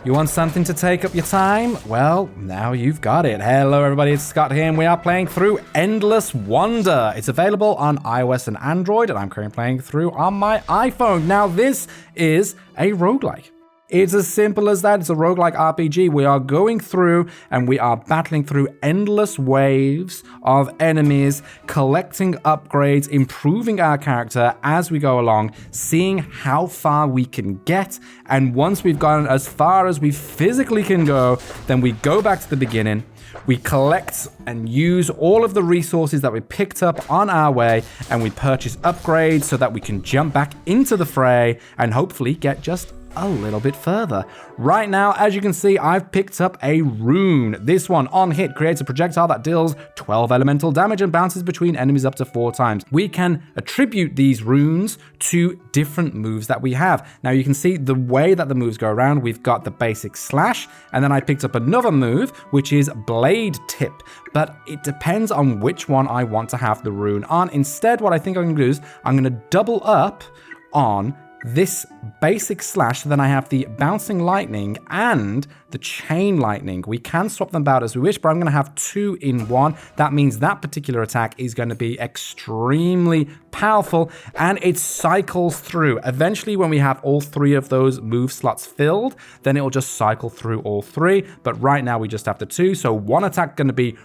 You want something to take up your time? Well, now you've got it. Hello everybody, it's Scott here and we are playing through Endless Wonder. It's available on iOS and Android and I'm currently playing through on my iPhone. Now this is a roguelike. It's as simple as that. It's a roguelike RPG. We are going through and we are battling through endless waves of enemies, collecting upgrades, improving our character as we go along, seeing how far we can get. And once we've gone as far as we physically can go, then we go back to the beginning. We collect and use all of the resources that we picked up on our way and we purchase upgrades so that we can jump back into the fray and hopefully get just a little bit further. Right now, as you can see, I've picked up a rune. This one, on hit, creates a projectile that deals 12 elemental damage and bounces between enemies up to 4 times. We can attribute these runes to different moves that we have. Now you can see the way that the moves go around. We've got the basic slash, and then I picked up another move, which is blade tip. But it depends on which one I want to have the rune on. Instead, what I think I'm going to do is I'm going to double up on this basic slash, then I have the bouncing lightning and the chain lightning. We can swap them about as we wish, but I'm going to have 2 in 1. That means that particular attack is going to be extremely powerful and it cycles through. Eventually, when we have all 3 of those move slots filled, then it will just cycle through all 3. But right now we just have the 2. So one attack going to be,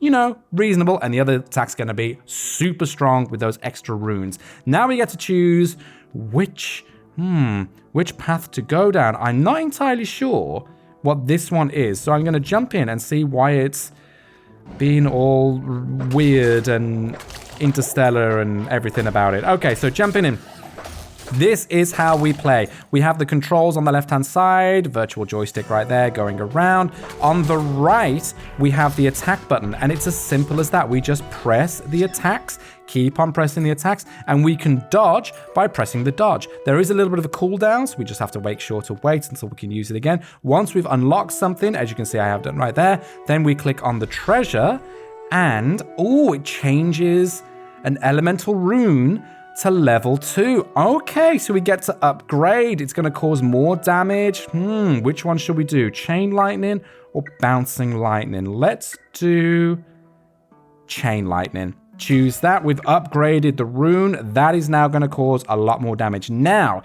you know, reasonable, and the other attack's going to be super strong with those extra runes. Now we get to choose which path to go down. I'm not entirely sure what this one is, so I'm going to jump in and see why it's being all weird and interstellar and everything about it. Okay, so jumping in. This is how we play. We have the controls on the left-hand side, virtual joystick right there going around. On the right, we have the attack button, and it's as simple as that. We just press the attacks, keep on pressing the attacks, and we can dodge by pressing the dodge. There is a little bit of a cooldown, so we just have to make sure to wait until we can use it again. Once we've unlocked something, as you can see I have done right there, then we click on the treasure, and it changes an elemental rune to level 2. Okay, so we get to upgrade. It's going to cause more damage. Which one should we do? Chain lightning or bouncing lightning? Let's do chain lightning. Choose that. We've upgraded the rune. That is now going to cause a lot more damage. Now,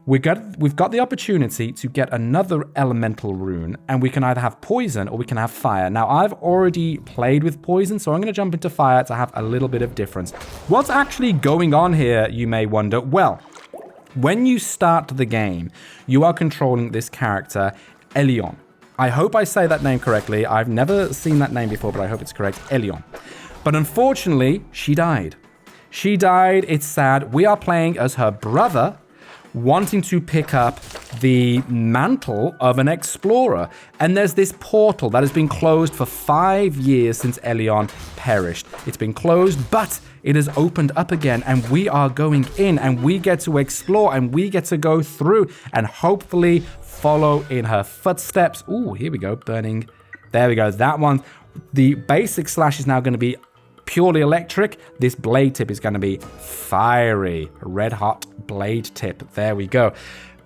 we've got the opportunity to get another elemental rune, and we can either have poison or we can have fire. Now, I've already played with poison, so I'm going to jump into fire to have a little bit of difference. What's actually going on here, you may wonder? Well, when you start the game, you are controlling this character, Elion. I hope I say that name correctly. I've never seen that name before, but I hope it's correct, Elion. But unfortunately, she died. She died. It's sad. We are playing as her brother, wanting to pick up the mantle of an explorer. And there's this portal that has been closed for 5 years since Elion perished. It's been closed, but it has opened up again, and we are going in, and we get to explore, and we get to go through and hopefully follow in her footsteps. Ooh, here we go, burning. There we go, that one. The basic slash is now going to be purely electric. This blade tip is going to be fiery, red hot blade tip. There we go.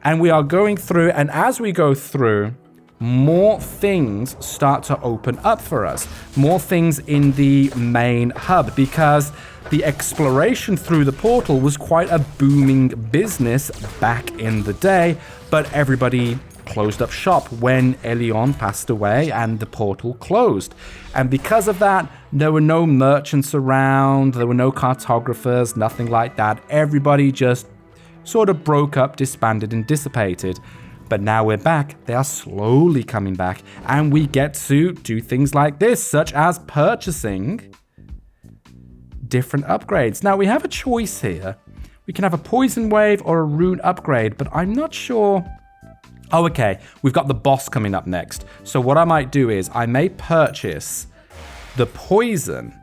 And we are going through, and as we go through, more things start to open up for us. More things in the main hub, because the exploration through the portal was quite a booming business back in the day, but everybody closed up shop when Elion passed away and the portal closed. And because of that, there were no merchants around, there were no cartographers, nothing like that. Everybody just sort of broke up, disbanded, and dissipated. But now we're back. They are slowly coming back, and we get to do things like this, such as purchasing different upgrades. Now, we have a choice here. We can have a poison wave or a rune upgrade, but I'm not sure. Oh, okay. We've got the boss coming up next. So what I might do is I may purchase the poison,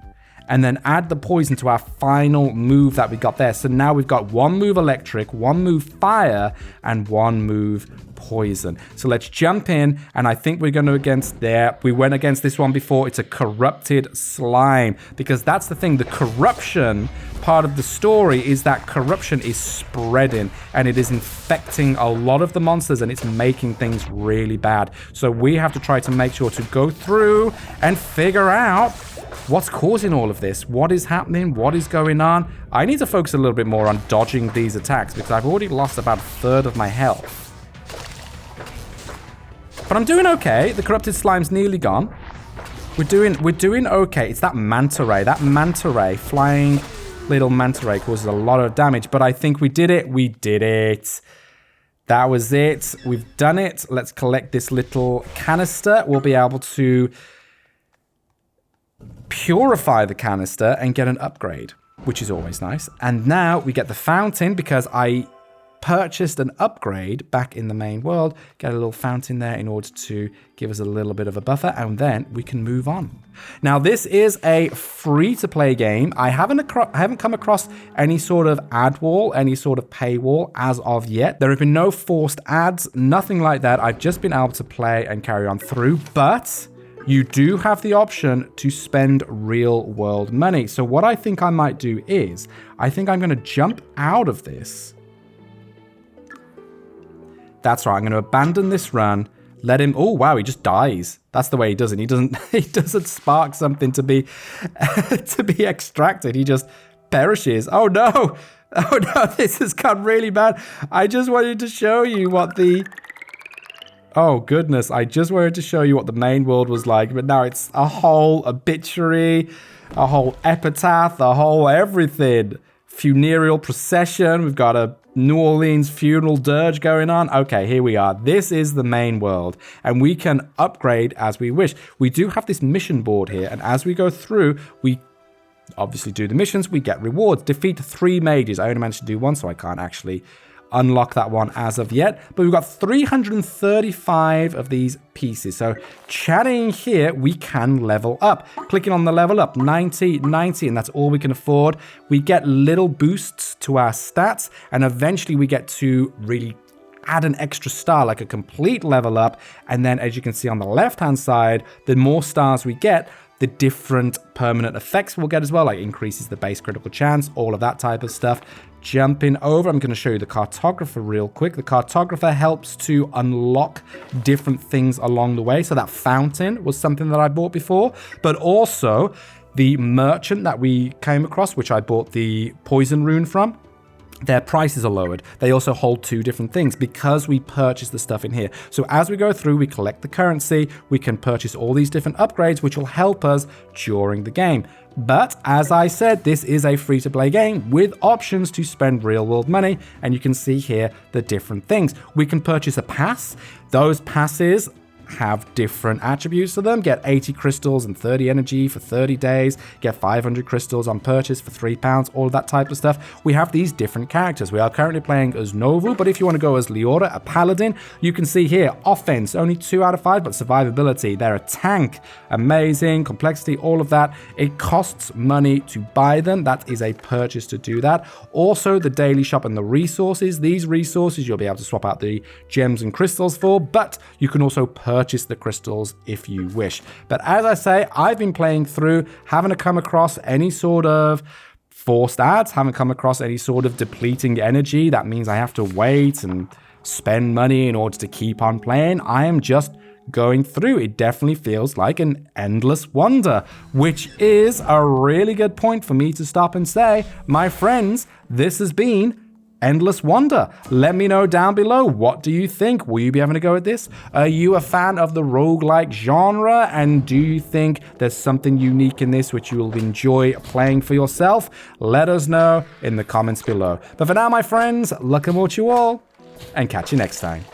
and then add the poison to our final move that we got there. So now we've got 1 move electric, 1 move fire, and 1 move poison. So let's jump in, and I think we're going to against there. We went against this one before. It's a corrupted slime, because that's the thing. The corruption part of the story is that corruption is spreading, and it is infecting a lot of the monsters, and it's making things really bad. So we have to try to make sure to go through and figure out what's causing all of this. What is happening? What is going on? I need to focus a little bit more on dodging these attacks, because I've already lost about 1/3 of my health. But I'm doing okay. The corrupted slime's nearly gone. We're doing okay. It's that manta ray. That manta ray, flying little manta ray, causes a lot of damage. But I think we did it. We did it. That was it. We've done it. Let's collect this little canister. We'll be able to purify the canister and get an upgrade, which is always nice. And now we get the fountain, because I purchased an upgrade back in the main world. Get a little fountain there in order to give us a little bit of a buffer, and then we can move on. Now, this is a free-to-play game. I haven't come across any sort of ad wall, any sort of paywall as of yet. There have been no forced ads, nothing like that. I've just been able to play and carry on through, but you do have the option to spend real world money. So what I think I might do is, I think I'm going to jump out of this. That's right. I'm going to abandon this run. Let him. Oh, wow. He just dies. That's the way he does it. He doesn't spark something to be extracted. He just perishes. Oh, no. Oh, no. This has got really bad. I just wanted to show you what the... Oh, goodness. I just wanted to show you what the main world was like. But now it's a whole obituary, a whole epitaph, a whole everything. Funereal procession. We've got a New Orleans funeral dirge going on. Okay, here we are. This is the main world, and we can upgrade as we wish. We do have this mission board here, and as we go through, we obviously do the missions. We get rewards. Defeat 3 mages. I only managed to do 1, so I can't actually unlock that one as of yet, but we've got 335 of these pieces. So chatting here, we can level up. Clicking on the level up, 90, 90, and that's all we can afford. We get little boosts to our stats, and eventually we get to really add an extra star, like a complete level up. And then as you can see on the left-hand side, the more stars we get, the different permanent effects we'll get as well, like increases the base critical chance, all of that type of stuff. Jumping over, I'm going to show you the cartographer real quick. The cartographer helps to unlock different things along the way. So that fountain was something that I bought before, but also the merchant that we came across, which I bought the poison rune from. Their prices are lowered. They also hold 2 different things because we purchase the stuff in here. So as we go through, we collect the currency, we can purchase all these different upgrades, which will help us during the game. But as I said, this is a free-to-play game with options to spend real-world money, and you can see here the different things. We can purchase a pass. Those passes have different attributes to them. Get 80 crystals and 30 energy for 30 days. Get 500 crystals on purchase for £3. All of that type of stuff. We have these different characters. We are currently playing as Novu, but if you want to go as Leora, a paladin, you can see here, offense, only 2 out of 5, but survivability. They're a tank. Amazing. Complexity, all of that. It costs money to buy them. That is a purchase to do that. Also, the daily shop and the resources. These resources you'll be able to swap out the gems and crystals for, but you can also purchase the crystals if you wish. But as I say, I've been playing through, haven't come across any sort of forced ads, haven't come across any sort of depleting energy. That means I have to wait and spend money in order to keep on playing. I am just going through. It definitely feels like an endless wonder, which is a really good point for me to stop and say, my friends, this has been Endless Wonder. Let me know down below. What do you think? Will you be having a go at this? Are you a fan of the roguelike genre? And do you think there's something unique in this which you will enjoy playing for yourself? Let us know in the comments below. But for now, my friends, luck and watch you all, and catch you next time.